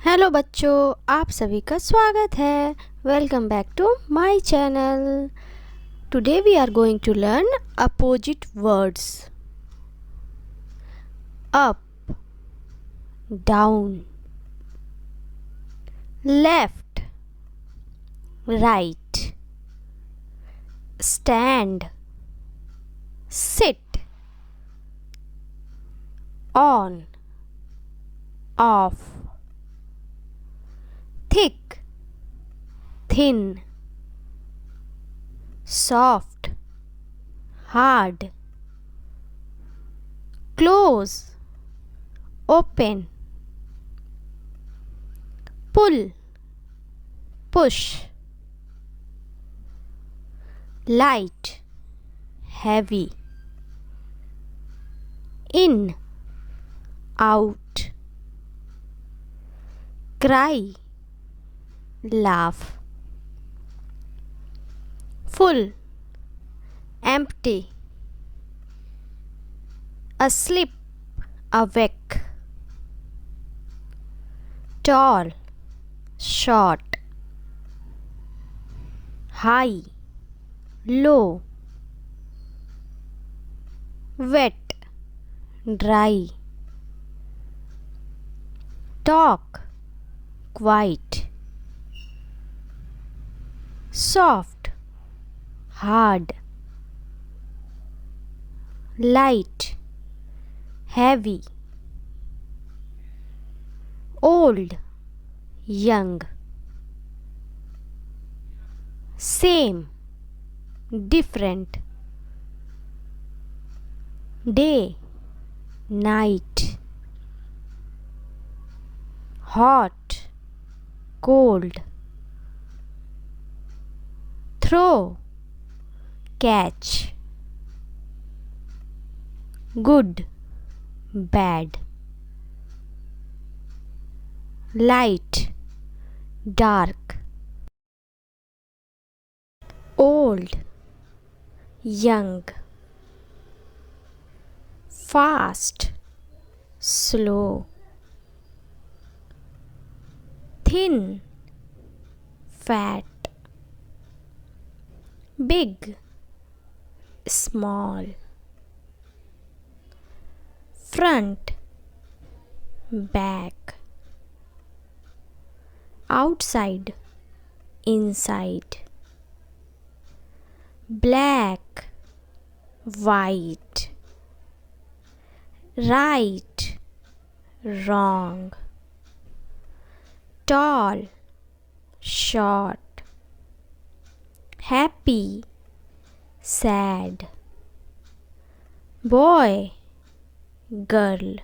Hello बच्चों, आप सभी का स्वागत है। Welcome back to my channel. Today we are going to learn opposite words. Up, down, left, right, stand, sit, on, off, thick, thin, soft, hard, close, open, pull, push, light, heavy, in, out, cry, laugh, full, empty, asleep, awake, tall, short, high, low, wet, dry, talk, quiet, soft, hard, light, heavy, old, young, same, different, day, night, hot, cold, throw, catch, good, bad, light, dark, old, young, fast, slow, thin, fat, big, small, front, back, outside, inside, black, white, right, wrong, tall, short, happy, sad, boy, girl,